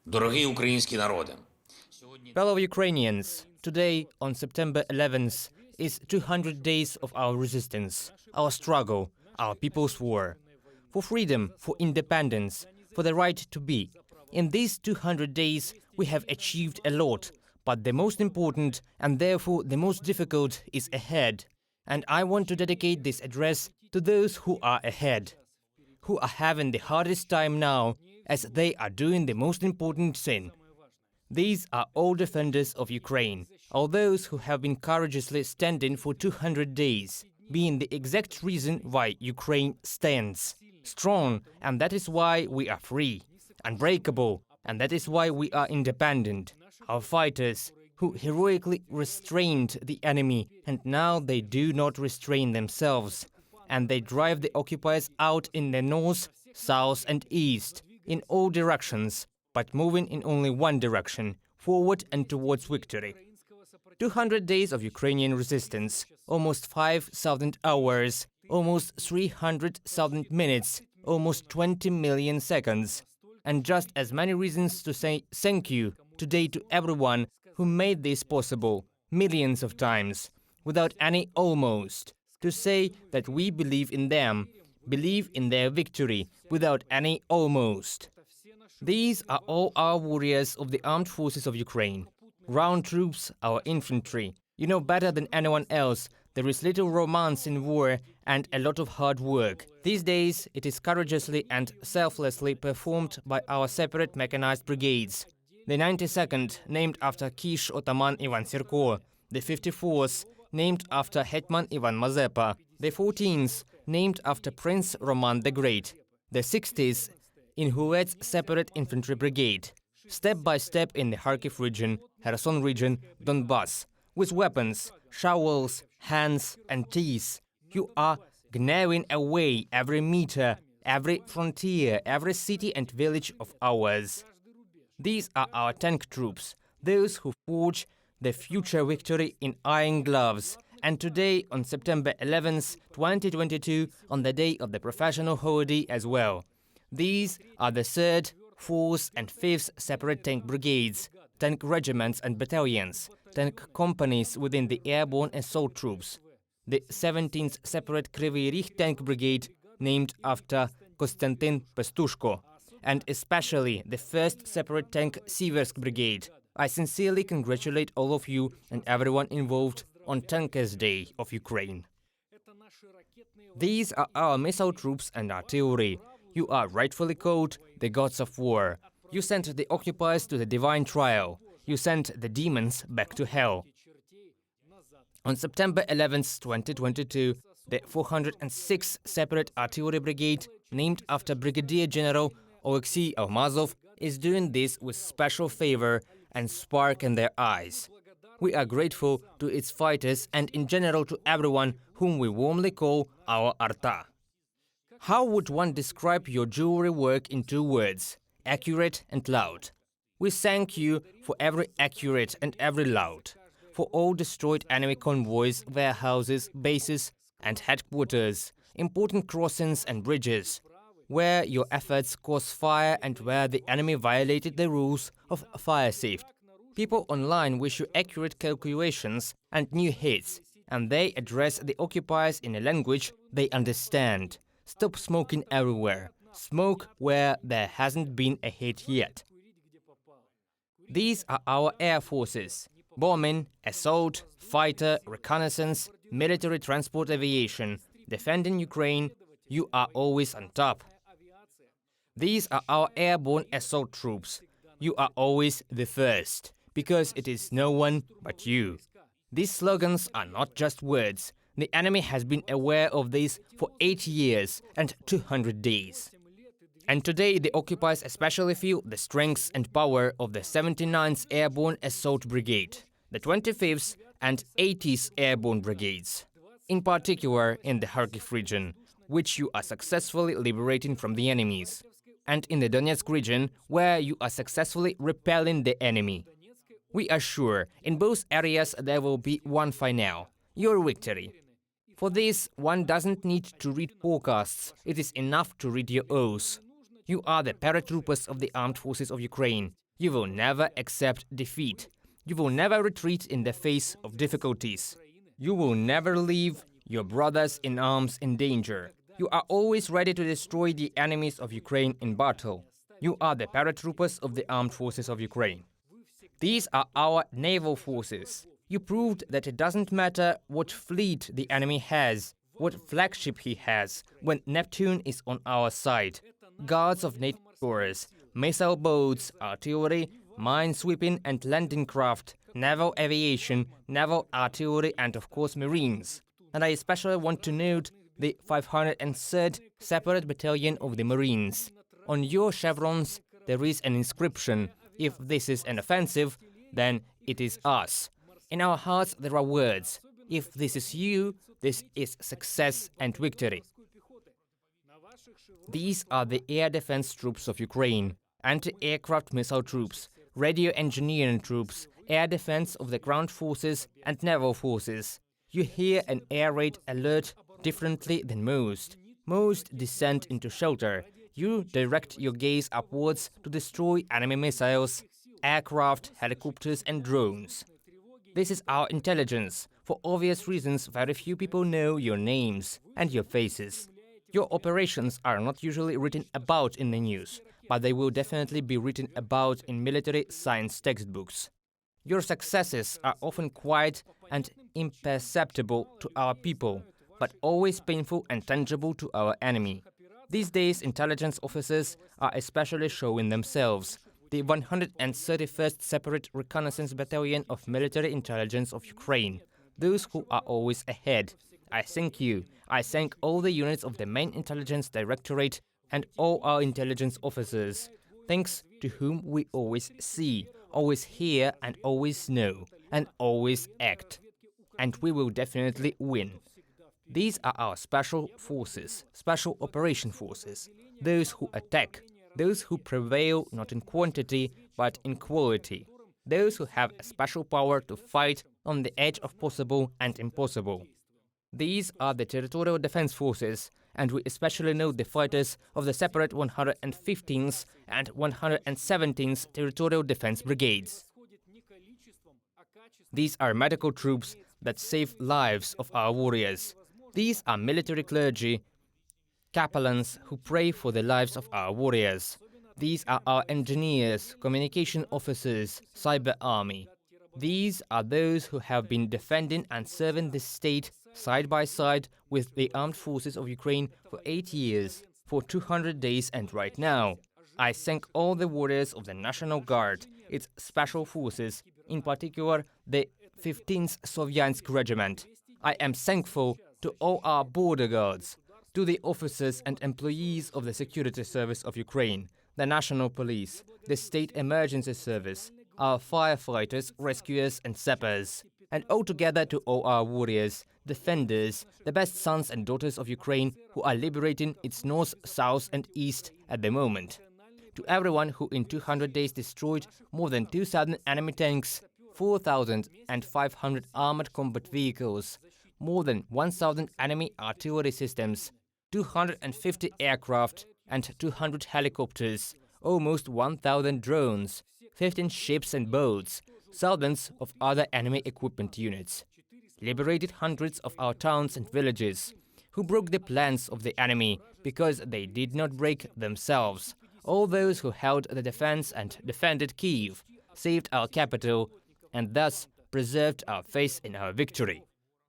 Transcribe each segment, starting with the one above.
Дорогий український народе, Fellow Ukrainians, today, on September 11th, is 200 days of our resistance, our struggle, our people's war. For freedom, for independence, for the right to be. In these 200 days, we have achieved a lot, but the most important and therefore the most difficult is ahead. And I want to dedicate this address to those who are ahead, who are having the hardest time now, as they are doing the most important thing. These are all defenders of Ukraine, all those who have been courageously standing for 200 days, being the exact reason why Ukraine stands. Strong, and that is why we are free. Unbreakable, and that is why we are independent. Our fighters, who heroically restrained the enemy, and now they do not restrain themselves. And they drive the occupiers out in the north, south and east, in all directions, but moving in only one direction, forward and towards victory. 200 days of Ukrainian resistance, almost 5,000 hours, almost 300,000 minutes, almost 20 million seconds. And just as many reasons to say thank you today to everyone who made this possible, millions of times, without any almost, to say that we believe in them, believe in their victory, without any almost. These are all our warriors of the armed forces of Ukraine. Ground troops, our infantry. You know better than anyone else, there is little romance in war and a lot of hard work. These days, it is courageously and selflessly performed by our separate mechanized brigades. The 92nd, named after Kish Otaman Ivan Sirko. The 54th, named after Hetman Ivan Mazepa. The 14th, named after Prince Roman the Great. The 60th, in Huet's separate infantry brigade, step by step in the Kharkiv region, Kherson region, Donbass, with weapons, shovels, hands and teeth. You are gnawing away every meter, every frontier, every city and village of ours. These are our tank troops, those who forge the future victory in iron gloves. And today, on September 11th, 2022, on the day of the professional holiday as well. These are the 3rd, 4th and 5th separate tank brigades, tank regiments and battalions, tank companies within the airborne assault troops. The 17th separate Kryvyi Rih tank brigade, named after Konstantin Pastushko, and especially the 1st separate tank Siversk brigade. I sincerely congratulate all of you and everyone involved on Tankers Day of Ukraine. These are our missile troops and artillery. You are rightfully called the gods of war. You sent the occupiers to the divine trial. You sent the demons back to hell. On September 11th, 2022, the 406th Separate Artillery Brigade, named after Brigadier General Alexei Almazov, is doing this with special favor and spark in their eyes. We are grateful to its fighters and in general to everyone whom we warmly call our Arta. How would one describe your jewelry work in 2 words? Accurate and loud. We thank you for every accurate and every loud, for all destroyed enemy convoys, warehouses, bases and headquarters, important crossings and bridges, where your efforts caused fire and where the enemy violated the rules of fire safety. People online wish you accurate calculations and new hits, and they address the occupiers in a language they understand. Stop smoking everywhere. Smoke where there hasn't been a hit yet. These are our air forces. Bombing, assault, fighter, reconnaissance, military transport aviation. Defending Ukraine, you are always on top. These are our airborne assault troops. You are always the first, because it is no one but you. These slogans are not just words. The enemy has been aware of this for 8 years and 200 days. And today the occupiers especially feel the strength and power of the 79th Airborne Assault Brigade, the 25th and 80th Airborne Brigades, in particular in the Kharkiv region, which you are successfully liberating from the enemies, and in the Donetsk region, where you are successfully repelling the enemy. We are sure in both areas there will be one final, your victory. For this, one doesn't need to read forecasts, it is enough to read your oaths. You are the paratroopers of the armed forces of Ukraine. You will never accept defeat. You will never retreat in the face of difficulties. You will never leave your brothers in arms in danger. You are always ready to destroy the enemies of Ukraine in battle. You are the paratroopers of the armed forces of Ukraine. These are our naval forces. You proved that it doesn't matter what fleet the enemy has, what flagship he has, when Neptune is on our side. Guards of NATO shores, missile boats, artillery, minesweeping and landing craft, naval aviation, naval artillery, and of course Marines. And I especially want to note the 503rd Separate Battalion of the Marines. On your chevrons there is an inscription. If this is an offensive, then it is us. In our hearts there are words. If this is you, this is success and victory. These are the air defense troops of Ukraine, anti-aircraft missile troops, radio engineering troops, air defense of the ground forces and naval forces. You hear an air raid alert differently than most. Most descend into shelter. You direct your gaze upwards to destroy enemy missiles, aircraft, helicopters and drones. This is our intelligence. For obvious reasons, very few people know your names and your faces. Your operations are not usually written about in the news, but they will definitely be written about in military science textbooks. Your successes are often quiet and imperceptible to our people, but always painful and tangible to our enemy. These days, intelligence officers are especially showing themselves. The 131st Separate Reconnaissance Battalion of Military Intelligence of Ukraine, those who are always ahead. I thank you. I thank all the units of the main intelligence directorate and all our intelligence officers, thanks to whom we always see, always hear and always know, and always act. And we will definitely win. These are our special forces, special operation forces, those who attack, those who prevail not in quantity but in quality, those who have a special power to fight on the edge of possible and impossible. These are the territorial defense forces, and we especially know the fighters of the separate 115th and 117th Territorial Defense Brigades. These are medical troops that save lives of our warriors. These are military clergy, capellans who pray for the lives of our warriors. These are our engineers, communication officers, cyber army. These are those who have been defending and serving the state side by side with the armed forces of Ukraine for 8 years, for 200 days, and right now. I thank all the warriors of the National Guard, its special forces, in particular the 15th Slovyansk Regiment. I am thankful to all our border guards, to the officers and employees of the Security Service of Ukraine, the National Police, the State Emergency Service, our firefighters, rescuers and sappers, and altogether to all our warriors, defenders, the best sons and daughters of Ukraine who are liberating its north, south and east at the moment. To everyone who in 200 days destroyed more than 2,000 enemy tanks, 4,500 armored combat vehicles, more than 1,000 enemy artillery systems, 250 aircraft and 200 helicopters, almost 1,000 drones, 15 ships and boats, thousands of other enemy equipment units. Liberated hundreds of our towns and villages, who broke the plans of the enemy because they did not break themselves. All those who held the defense and defended Kyiv, saved our capital, and thus preserved our faith in our victory.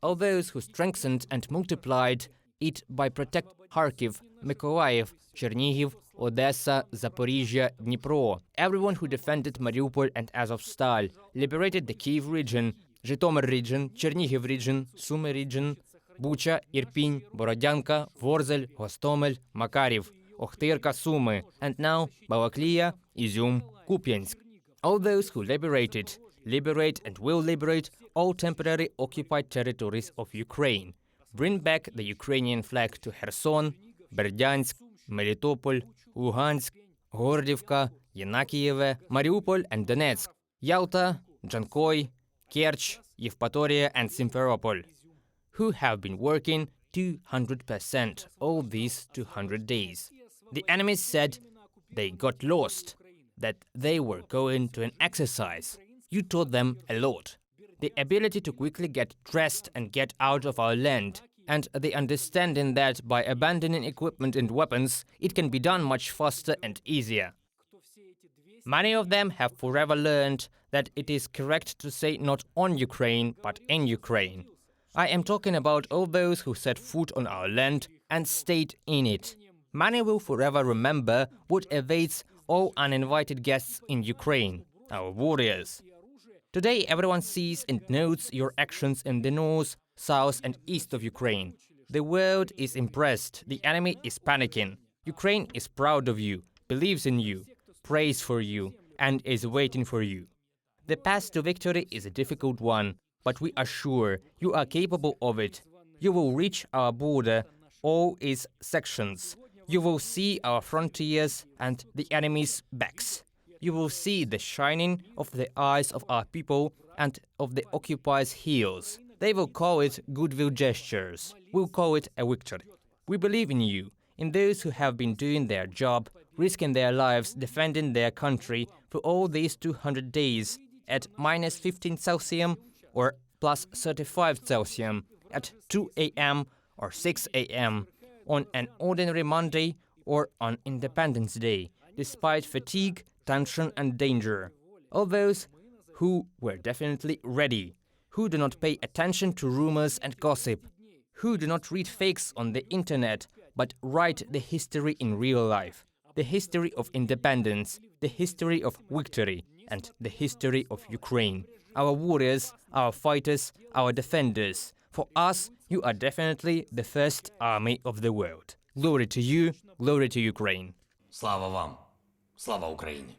All those who strengthened and multiplied it by protecting Kharkiv, Mykolaiv, Chernihiv, Odessa, Zaporizhia, Dnipro, everyone who defended Mariupol and Azovstal, liberated the Kyiv region, Zhytomyr region, Chernihiv region, Sumy region, Bucha, Irpin, Borodyanka, Vorzel, Hostomel, Makariv, Ochtyrka, Sumy, and now Balaklia, Izum, Kupiansk. All those who liberated, liberate and will liberate all temporary occupied territories of Ukraine. Bring back the Ukrainian flag to Kherson, Berdyansk, Melitopol, Luhansk, Gordivka, Yanakiev, Mariupol and Donetsk, Yalta, Jankoy, Kerch, Yevpatoria and Simferopol, who have been working 200% all these 200 days. The enemy said they got lost. that they were going to an exercise. You taught them a lot. The ability to quickly get dressed and get out of our land, and the understanding that by abandoning equipment and weapons, it can be done much faster and easier. Many of them have forever learned that it is correct to say not on Ukraine, but in Ukraine. I am talking about all those who set foot on our land and stayed in it. Many will forever remember what awaits all uninvited guests in Ukraine, our warriors. Today everyone sees and notes your actions in the north, south and east of Ukraine. The world is impressed, the enemy is panicking. Ukraine is proud of you, believes in you, prays for you, and is waiting for you. The path to victory is a difficult one, but we are sure you are capable of it. You will reach our border, all its sections. You will see our frontiers and the enemy's backs. You will see the shining of the eyes of our people and of the occupiers' heels. They will call it goodwill gestures. We'll call it a victory. We believe in you, in those who have been doing their job, risking their lives defending their country for all these 200 days at -15 Celsius or +35 Celsius at 2 a.m. or 6 a.m. on an ordinary Monday or on Independence Day, despite fatigue, tension and danger. All those who were definitely ready, who do not pay attention to rumors and gossip, who do not read fakes on the internet, but write the history in real life, the history of independence, the history of victory, and the history of Ukraine. Our warriors, our fighters, our defenders. For us, you are definitely the first army of the world. Glory to you, glory to Ukraine. Слава вам! Слава Україні!